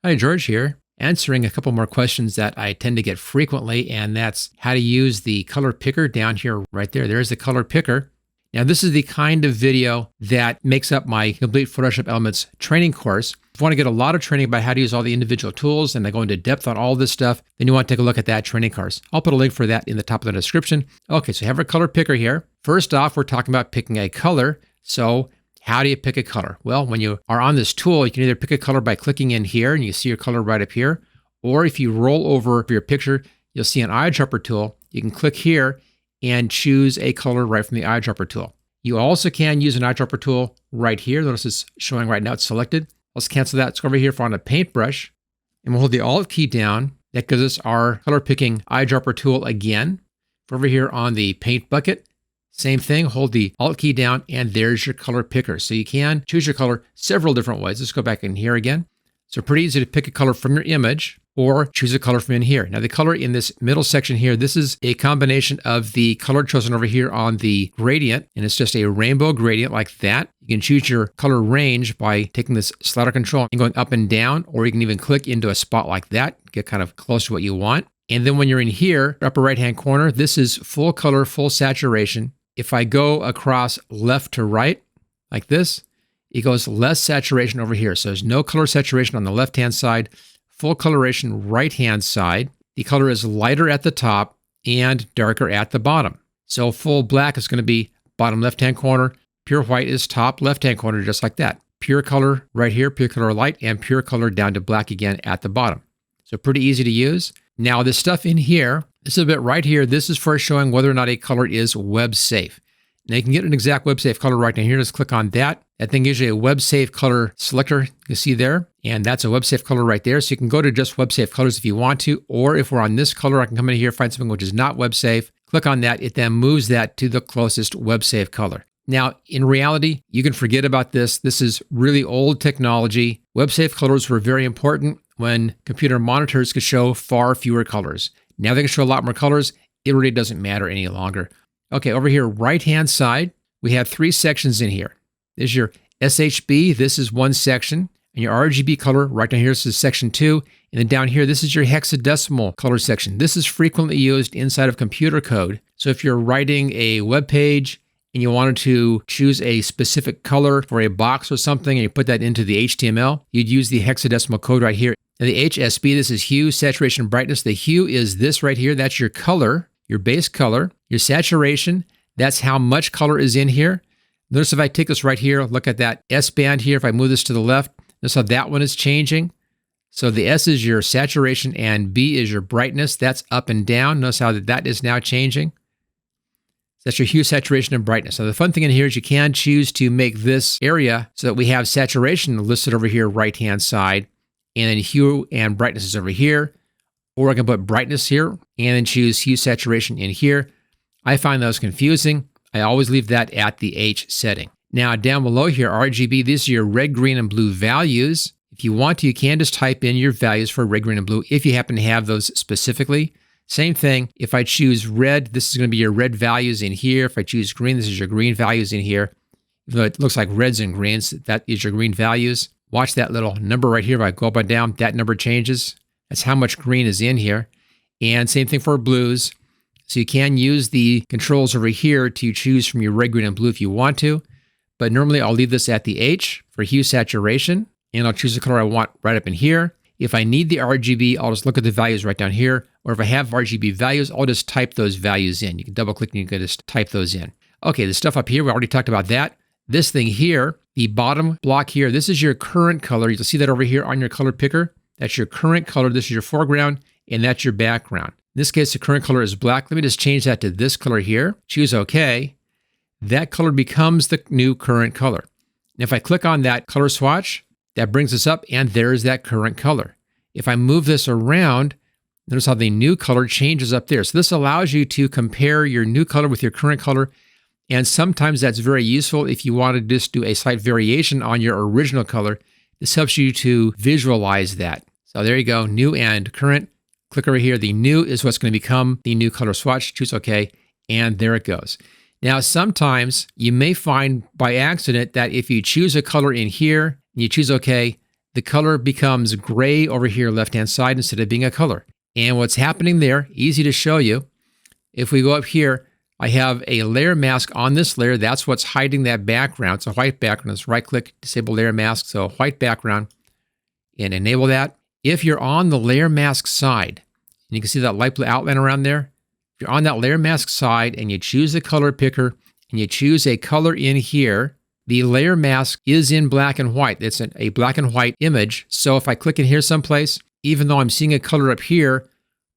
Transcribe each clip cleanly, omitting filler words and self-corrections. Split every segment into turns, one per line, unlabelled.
Hi, George here, answering a couple more questions that I tend to get frequently, and that's how to use the color picker down here, right there. There's the color picker. Now, this is the kind of video that makes up my Complete Photoshop Elements training course. If you want to get a lot of training about how to use all the individual tools and I go into depth on all this stuff, then you want to take a look at that training course. I'll put a link for that in the top of the description. Okay, so I have our color picker here. First off, we're talking about picking a color. So how do you pick a color? Well, when you are on this tool, you can either pick a color by clicking in here and you see your color right up here, or if you roll over your picture, you'll see an eyedropper tool. You can click here and choose a color right from the eyedropper tool. You also can use an eyedropper tool right here. Notice it's showing right now, it's selected. Let's cancel that. Let's go over here on a paintbrush and we'll hold the Alt key down. That gives us our color picking eyedropper tool again. Over here on the paint bucket, same thing, hold the Alt key down and there's your color picker. So you can choose your color several different ways. Let's go back in here again. So pretty easy to pick a color from your image or choose a color from in here. Now the color in this middle section here, this is a combination of the color chosen over here on the gradient, and it's just a rainbow gradient like that. You can choose your color range by taking this slider control and going up and down, or you can even click into a spot like that, get kind of close to what you want. And then when you're in here, upper right-hand corner, this is full color, full saturation. If I go across left to right, like this, it goes less saturation over here. So there's no color saturation on the left-hand side, full coloration right-hand side. The color is lighter at the top and darker at the bottom. So full black is going to be bottom left-hand corner. Pure white is top left-hand corner, just like that. Pure color right here, pure color light, and pure color down to black again at the bottom. So pretty easy to use. Now this stuff in here, this bit right here, this is for showing whether or not a color is web safe. Now you can get an exact web safe color right down here. Just click on that. That thing gives you a web safe color selector you see there. And that's a web safe color right there. So you can go to just web safe colors if you want to, or if we're on this color, I can come in here, find something which is not web safe, click on that. It then moves that to the closest web safe color. Now, in reality, you can forget about this. This is really old technology. Web safe colors were very important when computer monitors could show far fewer colors. Now they can show a lot more colors. It really doesn't matter any longer. Okay, over here, right-hand side, we have 3 sections in here. There's your SHB, this is one section, and your RGB color, right down here, this is section 2, and then down here, this is your hexadecimal color section. This is frequently used inside of computer code. So if you're writing a web page and you wanted to choose a specific color for a box or something, and you put that into the HTML, you'd use the hexadecimal code right here. Now the HSB, this is hue, saturation, brightness. The hue is this right here, that's your color, your base color. Your saturation, that's how much color is in here. Notice if I take this right here, look at that S band here. If I move this to the left, notice how that one is changing. So the S is your saturation and B is your brightness. That's up and down. Notice how that is now changing. That's your hue, saturation, and brightness. So the fun thing in here is you can choose to make this area so that we have saturation listed over here, right-hand side, and then hue and brightness is over here. Or I can put brightness here and then choose hue, saturation in here. I find those confusing. I always leave that at the H setting. Now down below here, RGB, these are your red, green, and blue values. If you want to, you can just type in your values for red, green, and blue if you happen to have those specifically. Same thing, if I choose red, this is going to be your red values in here. If I choose green, this is your green values in here. Even though it looks like reds and greens, that is your green values. Watch that little number right here. If I go up and down, that number changes. That's how much green is in here. And same thing for blues. So you can use the controls over here to choose from your red, green, and blue if you want to. But normally I'll leave this at the H for hue saturation. And I'll choose the color I want right up in here. If I need the RGB, I'll just look at the values right down here. Or if I have RGB values, I'll just type those values in. You can double click and you can just type those in. Okay, the stuff up here, we already talked about that. This thing here, the bottom block here, this is your current color. You'll see that over here on your color picker. That's your current color. This is your foreground, and that's your background. In this case, the current color is black. Let me just change that to this color here. Choose OK. That color becomes the new current color. And if I click on that color swatch, that brings us up, and there's that current color. If I move this around, notice how the new color changes up there. So this allows you to compare your new color with your current color, and sometimes that's very useful if you want to just do a slight variation on your original color. This helps you to visualize that. So there you go, new and current. Click over here. The new is what's going to become the new color swatch. Choose OK, and there it goes. Now, sometimes you may find by accident that if you choose a color in here and you choose OK, the color becomes gray over here left-hand side instead of being a color. And what's happening there, easy to show you. If we go up here, I have a layer mask on this layer. That's what's hiding that background. It's a white background. Let's right-click, disable layer mask. So white background, and enable that. If you're on the layer mask side, and you can see that light blue outline around there. If you're on that layer mask side and you choose the color picker and you choose a color in here, the layer mask is in black and white. It's a black and white image. So if I click in here someplace, even though I'm seeing a color up here,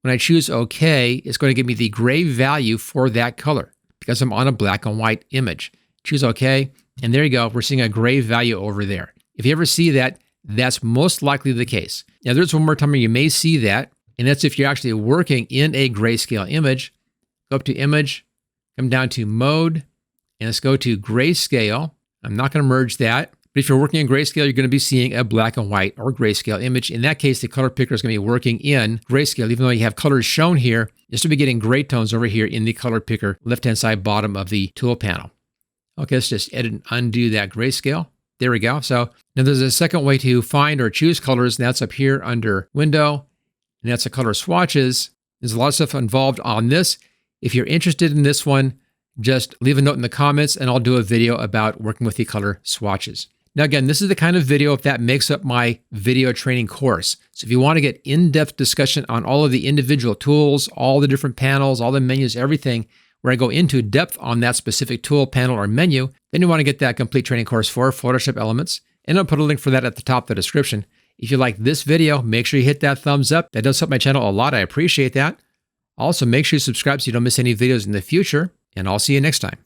when I choose OK, it's going to give me the gray value for that color because I'm on a black and white image. Choose OK, and there you go. We're seeing a gray value over there. If you ever see that, that's most likely the case. Now, there's one more time where you may see that, and that's if you're actually working in a grayscale image. Go up to Image, come down to Mode, and let's go to Grayscale. I'm not going to merge that. But if you're working in grayscale, you're going to be seeing a black and white or grayscale image. In that case, the color picker is going to be working in grayscale. Even though you have colors shown here, you'll still be getting gray tones over here in the color picker, left-hand side bottom of the tool panel. Okay, let's just edit and undo that grayscale. There we go. So now there's a second way to find or choose colors, and that's up here under Window, and that's the color swatches. There's a lot of stuff involved on this. If you're interested in this one, just leave a note in the comments, and I'll do a video about working with the color swatches. Now, again, this is the kind of video that makes up my video training course. So if you want to get in-depth discussion on all of the individual tools, all the different panels, all the menus, everything, where I go into depth on that specific tool, panel, or menu, then you want to get that complete training course for Photoshop Elements. And I'll put a link for that at the top of the description. If you like this video, make sure you hit that thumbs up. That does help my channel a lot. I appreciate that. Also, make sure you subscribe so you don't miss any videos in the future. And I'll see you next time.